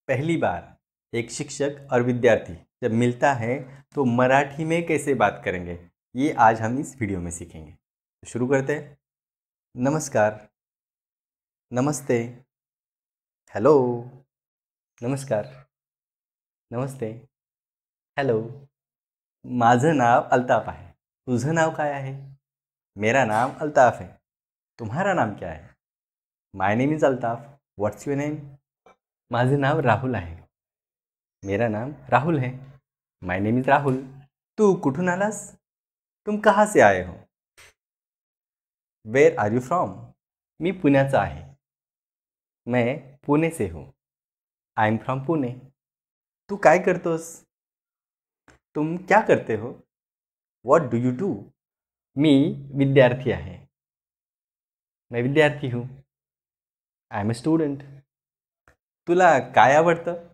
पहली बार एक शिक्षक और विद्यार्थी जब मिलता है तो मराठी में कैसे बात करेंगे, ये आज हम इस वीडियो में सीखेंगे। तो शुरू करते हैं। नमस्कार, नमस्ते, हेलो, नमस्कार, नमस्ते, हॅलो. माझं नाव अल्ताफ आहे. तुझं नाव काय आहे? मेरा नाम अल्ताफ है. तुम्हारा नाम क्या है? My name is Altaf. What's your name? माझं नाव राहुल आहे. मेरा नाम राहुल है. My name is Rahul. तू कुठून आलास? तुम कहाँ से आए हो? Where are you from? मी पुण्याचा आहे. मैं पुणे से हूँ. I am from Pune. तू काय करतोस? तुम क्या करते हो? What do you do? मी विद्यार्थी आहे. मैं विद्यार्थी हूँ. I am a student. तुला काय आवडतं?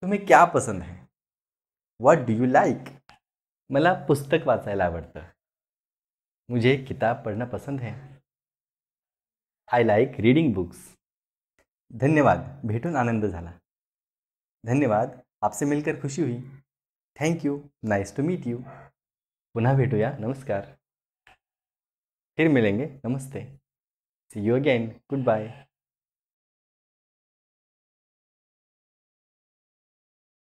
तुम्हें क्या पसंद है? What do you like? मला पुस्तक वाचायला आवडतं. मुझे किताब पढ़ना पसंद है. I like reading books. धन्यवाद, भेटून आनंद झाला. धन्यवाद, आपसे मिलकर खुशी हुई. Thank you, nice to meet you. पुन्हा भेटूया. नमस्कार. फिर मिलेंगे. नमस्ते. See you again. Good bye.